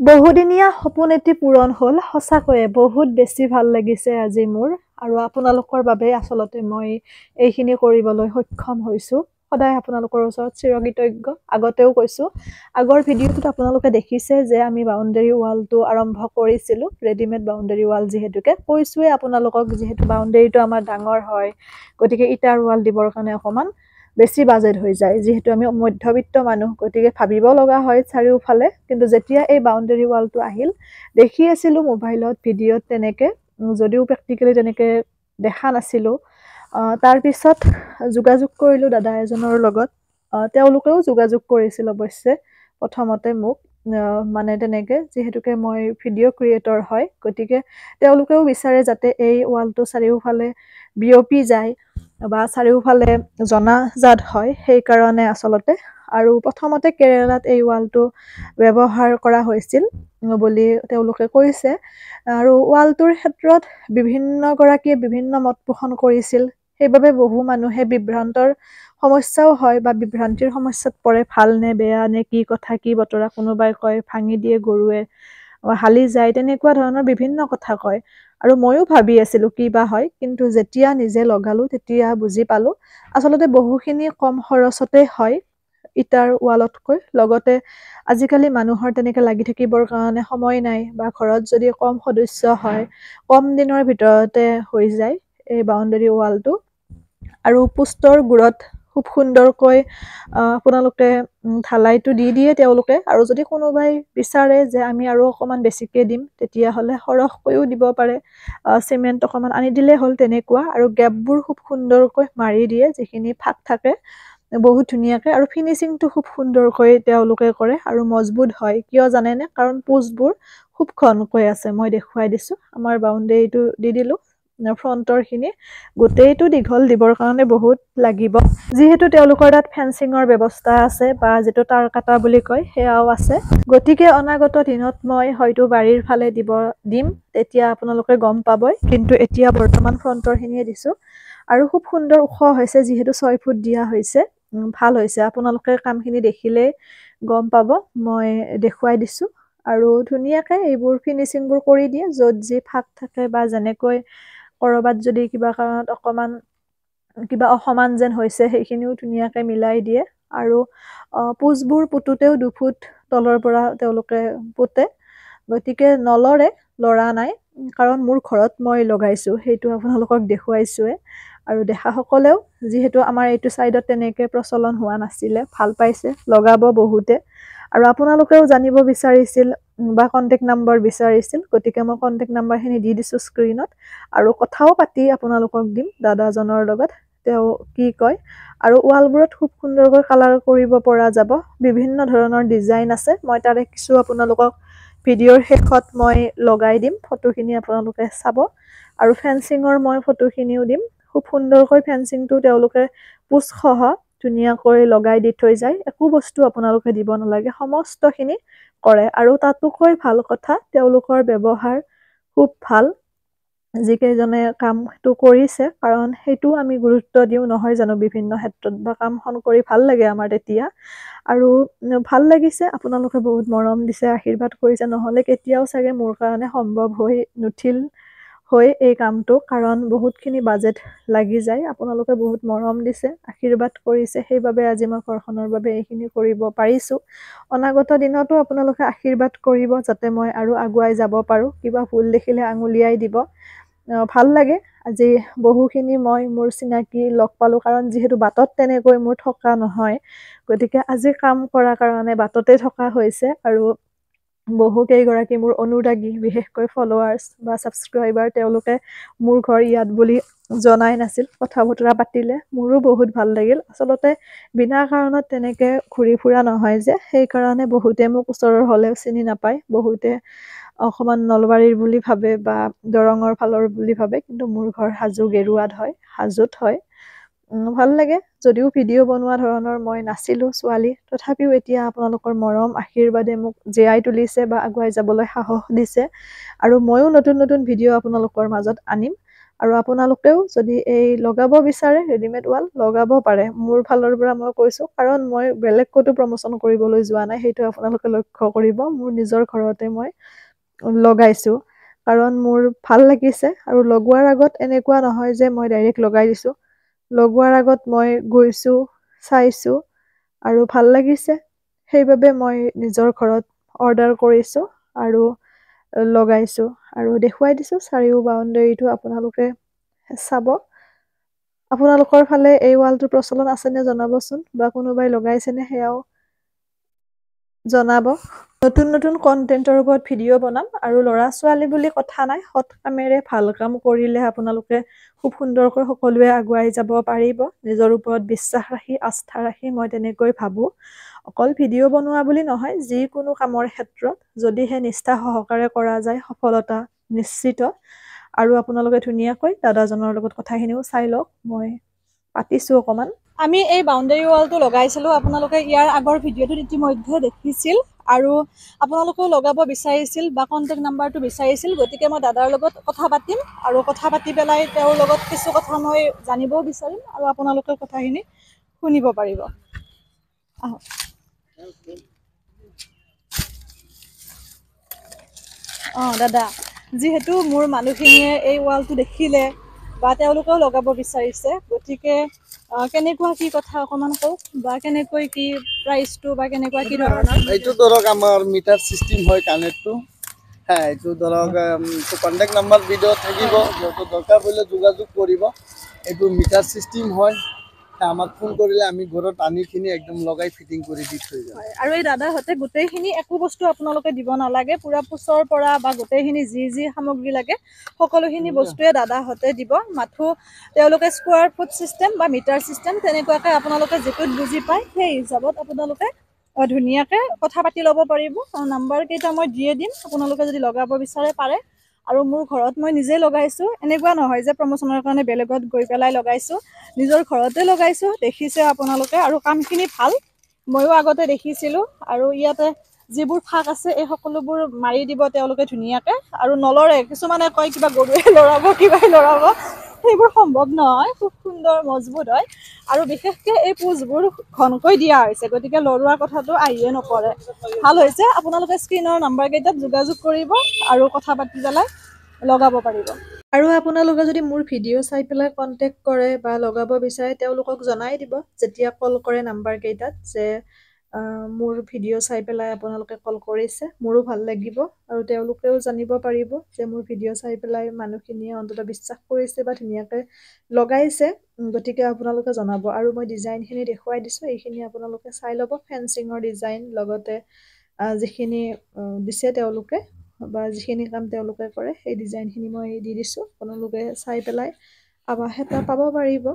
বহুদিনীয়া সপোন এটি পূৰণ হ'ল সঁচাকৈয়ে বহুত বেছি ভাল লাগিছে আজি মোৰ আৰু আপোনালোকৰ বাবে আচলতে মই এইখিনি কৰিবলৈ সক্ষম হৈছো সদায় আপোনালোকৰ ওচৰত চিৰকৃতজ্ঞ আগতেও কৈছো আগৰ ভিডিঅ'টোত আপোনালোকে দেখিছে যে আমি বাউণ্ডাৰী ৱালটো আৰম্ভ কৰিছিলো ৰেডিমেড বাউণ্ডাৰী ৱাল যিহেতুকে কৈছোৱে আপোনালোকক যিহেতু বাউণ্ডাৰীটো আমাৰ ডাঙৰ হয় গতিকে ইটাৰ ৱাল দিবৰ কাৰণে অকমান বেছি বাজেট হৈ যায় যেহেতু আমি মধ্যবিত্ত মানুহ গতিকে ভাবিব লগা হয় চাৰিওফালে কিন্তু যেতিয়া এই বাউণ্ডাৰী ৱালটো আহিল দেখি আছিলো মোবাইলত ভিডিঅ'ত তেনেকে যদিও প্ৰেক্টিকেলি তেনেকে দেখা নাছিলো তাৰ পিছত যোগাযোগ কৰিলো দাদা এজনৰ লগত তেওঁলোকেও যোগাযোগ কৰিছিল অৱশ্যে প্ৰথমতে মোক মানে তেনেকে যেহেতুকে মই ভিডিঅ' ক্ৰিয়েটৰ হয় গতিকে তেওঁলোকেও বিচাৰে যাতে এই ৱালটো চাৰিওফালে বিয়পি যায় বা চাৰিওফালে জনাজাত হয় সেইকাৰণে আচলতে আৰু প্ৰথমতে কেৰেলাত এই ৱালটো ব্যৱহাৰ কৰা হৈছিল বুলি তেওঁলোকে কৈছে আৰু ৱালটোৰ ক্ষেত্ৰত বিভিন্নগৰাকীয়ে বিভিন্ন মত পোষণ কৰিছিল সেইবাবে বহু মানুহে বিভ্ৰান্তৰ সমস্যাও হয় বা বিভ্ৰান্তিৰ সমস্যাত পৰে ভাল নে বেয়া নে কি কথা কি বতৰা কোনোবাই কয় ভাঙি দিয়ে গৰুৱে হালি যায় তেনেকুৱা ধৰণৰ বিভিন্ন কথা কয় আৰু ময়ো ভাবি আছিলো কি বা হয় কিন্তু যেতিয়া নিজে লগালো তেতিয়া বুজি পালো আচলতে বহুখিনি কম খৰচতে হয় ইটাৰ ৱালতকৈ লগতে আজিকালি মানুহৰ তেনেকে লাগি থাকিবৰ কাৰণে সময় নাই বা ঘৰত যদি কম সদস্য হয় কম দিনৰ ভিতৰতে হৈ যায় এই বাউণ্ডাৰী ৱালটো আৰু পোষ্টৰ গুৰত খুব সুন্দৰকৈ আপোনালোকে ঢালাইটো দি দিয়ে তেওঁলোকে আৰু যদি কোনোবাই বিচাৰে যে আমি আৰু অকমান বেছিকে দিম তেতিয়াহ'লে সৰহকৈও দিব পাৰে চিমেণ্ট অকমান আনি দিলেই হ'ল তেনেকুৱা আৰু গেপবোৰ খুব সুন্দৰকৈ মাৰি দিয়ে যিখিনি ফাক থাকে বহুত ধুনীয়াকে আৰু ফিনিচিংটো খুব সুন্দৰকৈ তেওঁলোকে কৰে আৰু মজবুত হয় কিয় জানেনে কাৰণ পোষ্টবোৰ খুব ঘনকৈ আছে মই দেখুৱাই দিছো আমাৰ বাউণ্ডেৰীটো দি দিলো ফ্ৰণ্টৰ খিনি গোটেইটো দীঘল দিবৰ কাৰণে বহুত লাগিব যিহেতু তেওঁলোকৰ তাত ফেন্সিঙৰ ব্যৱস্থা আছে বা যিটো তাৰ কাটা বুলি কয় সেয়াও আছে গতিকে অনাগত দিনত মই হয়তো বাৰীৰ ফালে দিম তেতিয়া আপোনালোকে গম পাবই কিন্তু এতিয়া বৰ্তমান ফ্ৰণ্টৰ খিনিয়ে দিছো আৰু খুব সুন্দৰ ওখ হৈছে যিহেতু 6 ফুট দিয়া হৈছে ভাল হৈছে আপোনালোকে কামখিনি দেখিলে গম পাব মই দেখুৱাই দিছো আৰু ধুনীয়াকে এইবোৰ ফিনিচিংবোৰ কৰি দিয়ে য'ত যি ফাক থাকে বা যেনেকৈ কৰবাত যদি কিবা কাৰণত অকমান কিবা অসমান যেন হৈছে সেইখিনিও ধুনীয়াকে মিলাই দিয়ে আৰু পোষ্টবোৰ পুতুতেও 2 ফুট তলৰ পৰা তেওঁলোকে পুতে গতিকে লৰা নাই কাৰণ মোৰ ঘৰত মই লগাইছো সেইটো আপোনালোকক দেখুৱাইছোৱে আৰু দেখাসকলেও যিহেতু আমাৰ এইটো চাইডত তেনেকে প্ৰচলন হোৱা নাছিলে ভাল পাইছে লগাব বহুতে আৰু আপোনালোকেও জানিব বিচাৰিছিল বা কন্টেক্ট নম্বৰ বিচাৰিছিল গতিকে মই কন্টেক্ট নম্বৰখিনি দি দিছো স্ক্ৰীনত আৰু কথাও পাতি আপোনালোকক দিম দাদাজনৰ লগত তেওঁ কি কয় আৰু ৱালবোৰত খুব সুন্দৰকৈ কালাৰ কৰিব পৰা যাব বিভিন্ন ধৰণৰ ডিজাইন আছে মই তাৰে কিছু আপোনালোকক ভিডিঅ'ৰ শেষত মই লগাই দিম ফটোখিনি আপোনালোকে চাব আৰু ফেন্সিঙৰ মই ফটোখিনিও দিম খুব সুন্দৰকৈ ফেন্সিংটো তেওঁলোকে পুষ্টসহ ধুনীয়াকৈ লগাই দি থৈ যায় একো বস্তু আপোনালোকে দিব নালাগে সমস্তখিনি কৰে আৰু তাতোকৈ ভাল কথা তেওঁলোকৰ ব্যৱহাৰ খুব ভাল যিকেইজনে কামটো কৰিছে কাৰণ সেইটো আমি গুৰুত্ব দিওঁ নহয় জানো বিভিন্ন ক্ষেত্ৰত বা কামখন কৰি ভাল লাগে আমাৰ তেতিয়া আৰু ভাল লাগিছে আপোনালোকে বহুত মৰম দিছে আশীৰ্বাদ কৰিছে নহলে কেতিয়াও চাগে মোৰ কাৰণে সম্ভৱ হৈ নুঠিল হৈ এই কামটো কাৰণ বহুতখিনি বাজেট লাগি যায় আপোনালোকে বহুত মৰম দিছে আশীৰ্বাদ কৰিছে সেইবাবে আজি মই ঘৰখনৰ বাবে এইখিনি কৰিব পাৰিছো অনাগত দিনতো আপোনালোকে আশীৰ্বাদ কৰিব যাতে মই আৰু আগুৱাই যাব পাৰো কিবা ভুল দেখিলে আঙুলিয়াই দিব ভাল লাগে আজি বহুখিনি মই মোৰ চিনাকি লগ পালো কাৰণ যিহেতু বাটত তেনেকৈ মোৰ থকা নহয় গতিকে আজি কাম কৰাৰ কাৰণে বাটতে থকা হৈছে আৰু বহু কেইগৰাকী মোৰ অনুৰাগী বিশেষকৈ ফলোৱাৰ্ছ বা ছাবস্ক্ৰাইবাৰ তেওঁলোকে মোৰ ঘৰ ইয়াত বুলি জনাই নাছিল কথা বতৰা পাতিলে মোৰো বহুত ভাল লাগিল আচলতে বিনা কাৰণত তেনেকে ঘূৰি ফুৰা নহয় যে সেইকাৰণে বহুতে মোক ওচৰৰ হলেও চিনি নাপায় বহুতে অকমান নলবাৰীৰ বুলি ভাবে বা দৰঙৰ ফালৰ বুলি ভাবে কিন্তু মোৰ ঘৰ হাজো গেৰুৱাত হয় হাজোত হয় ভাল লাগে যদিও ভিডিঅ' বনোৱা ধৰণৰ মই নাছিলো ছোৱালী তথাপিও এতিয়া আপোনালোকৰ মৰম আশীৰ্বাদে মোক জীয়াই তুলিছে বা আগুৱাই যাবলৈ সাহস দিছে আৰু ময়ো নতুন নতুন ভিডিঅ' আপোনালোকৰ মাজত আনিম আৰু আপোনালোকেও যদি এই লগাব বিচাৰে ৰেডিমেড ৱাল লগাব পাৰে মোৰ ফালৰ পৰা মই কৈছোঁ কাৰণ মই বেলেগ ক'তো প্ৰমোচন কৰিবলৈ যোৱা নাই সেইটো আপোনালোকে লক্ষ্য কৰিব মোৰ নিজৰ ঘৰতে মই লগাইছোঁ কাৰণ মোৰ ভাল লাগিছে আৰু লগোৱাৰ আগত এনেকুৱা নহয় যে মই ডাইৰেক্ট লগাই দিছোঁ লগোৱাৰ আগত মই গৈছোঁ চাইছোঁ আৰু ভাল লাগিছে সেইবাবে মই নিজৰ ঘৰত অৰ্ডাৰ কৰিছোঁ আৰু লগাইছোঁ আৰু দেখুৱাই দিছোঁ চাৰিও বাউণ্ডেৰীটো আপোনালোকে চাব আপোনালোকৰ ফালে এই ৱালটো প্ৰচলন আছেনে জনাবচোন বা কোনোবাই লগাইছেনে সেয়াও জনাব নতুন নতুন কণ্টেণ্টৰ ওপৰত ভিডিঅ' বনাম আৰু ল'ৰা ছোৱালী বুলি কথা নাই সৎ কামেৰে ভাল কাম কৰিলে আপোনালোকে খুব সুন্দৰকৈ সকলোৱে আগুৱাই যাব পাৰিব নিজৰ ওপৰত বিশ্বাস ৰাখি আস্থা ৰাখি মই তেনেকৈ ভাবোঁ অকল ভিডিঅ' বনোৱা বুলি নহয় যিকোনো কামৰ ক্ষেত্ৰত যদিহে নিষ্ঠা সহকাৰে কৰা যায় সফলতা নিশ্চিত আৰু আপোনালোকে ধুনীয়াকৈ দাদাজনৰ লগত কথাখিনিও চাই লওক মই পাতিছোঁ অকণমান আমি এই বাউণ্ডেৰী ৱালটো লগাইছিলোঁ আপোনালোকে ইয়াৰ আগৰ ভিডিঅ'টোত ইতিমধ্যে দেখিছিল আৰু আপোনালোকেও লগাব বিচাৰিছিল বা কণ্টেক্ট নাম্বাৰটো বিচাৰিছিল গতিকে মই দাদাৰ লগত কথা পাতিম আৰু কথা পাতি পেলাই তেওঁৰ লগত কিছু কথা মই জানিবও বিচাৰিম আৰু আপোনালোকে কথাখিনি শুনিব পাৰিব আহক দাদা যিহেতু মোৰ মানুহখিনিয়ে এই ৱালটো দেখিলে বা তেওঁলোকেও লগাব বিচাৰিছে গতিকে কেনেকুৱা কি কথা অকণমান কওক বা কেনেকৈ কি প্ৰাইচটো বা কেনেকুৱা কি ধৰণৰ এইটো ধৰক আমাৰ মিটাৰ চিষ্টেম হয় কানেক্টটো হ্যাঁ এইটো ধৰক কণ্টেক্ট নাম্বাৰ ভিডিঅ' থাকিব য'ত দৰকাৰ পৰিলে যোগাযোগ কৰিব এইটো মিটাৰ চিষ্টেম হয় আমাক ফোন কৰিলে আমি ঘৰত আনিখিনি একদম লগাই ফিটিং কৰি দি থৈ যাওঁ আৰু এই দাদাহঁতে গোটেইখিনি একো বস্তু আপোনালোকে দিব নালাগে পুৰা পুচৰ পৰা বা গোটেইখিনি যি যি সামগ্ৰী লাগে সকলোখিনি বস্তুৱে দাদাহঁতে দিব মাথো তেওঁলোকে স্কোৱাৰ ফুট চিষ্টেম বা মিটাৰ চিষ্টেম তেনেকুৱাকৈ আপোনালোকে যিটোত বুজি পায় সেই হিচাপত আপোনালোকে ধুনীয়াকৈ কথা পাতি ল'ব পাৰিব আৰু নাম্বাৰকেইটা মই দিয়ে দিম আপোনালোকে যদি লগাব বিচাৰে পাৰে আৰু মোৰ ঘৰত মই নিজে লগাইছোঁ এনেকুৱা নহয় যে প্ৰমোচনৰ কাৰণে বেলেগত গৈ পেলাই লগাইছোঁ নিজৰ ঘৰতে লগাইছোঁ দেখিছে আপোনালোকে আৰু কামখিনি ভাল ময়ো আগতে দেখিছিলোঁ আৰু ইয়াতে যিবোৰ ফাক আছে এই সকলোবোৰ মাৰি দিব তেওঁলোকে ধুনীয়াকৈ আৰু নলৰে কিছুমানে কয় কিবা গৰুৱে লৰাব কিবাই লৰাব সেইবোৰ সম্ভৱ নহয় খুব সুন্দৰ মজবুত হয় আৰু বিশেষকৈ এই পোজবোৰ ঘনকৈ দিয়া হৈছে গতিকে লৰোৱাৰ কথাটো আহিয়ে নপৰে ভাল হৈছে আপোনালোকে স্ক্ৰীনৰ নাম্বাৰকেইটাত যোগাযোগ কৰিব আৰু কথা পাতি পেলাই লগাব পাৰিব আৰু আপোনালোকে যদি মোৰ ভিডিঅ' চাই পেলাই কণ্টেক্ট কৰে বা লগাব বিচাৰে তেওঁলোকক জনাই দিব যেতিয়া কল কৰে নাম্বাৰকেইটাত যে মোৰ ভিডিঅ' চাই পেলাই আপোনালোকে কল কৰিছে মোৰো ভাল লাগিব আৰু তেওঁলোকেও জানিব পাৰিব যে মোৰ ভিডিঅ' চাই পেলাই মানুহখিনিয়ে অন্ততঃ বিশ্বাস কৰিছে বা ধুনীয়াকৈ লগাইছে গতিকে আপোনালোকে জনাব আৰু মই ডিজাইনখিনি দেখুৱাই দিছোঁ এইখিনি আপোনালোকে চাই ল'ব ফেঞ্চিঙৰ ডিজাইন লগতে যিখিনি দিছে তেওঁলোকে বা যিখিনি কাম তেওঁলোকে কৰে সেই ডিজাইনখিনি মই দি দিছোঁ আপোনালোকে চাই পেলাই এটা পাব পাৰিব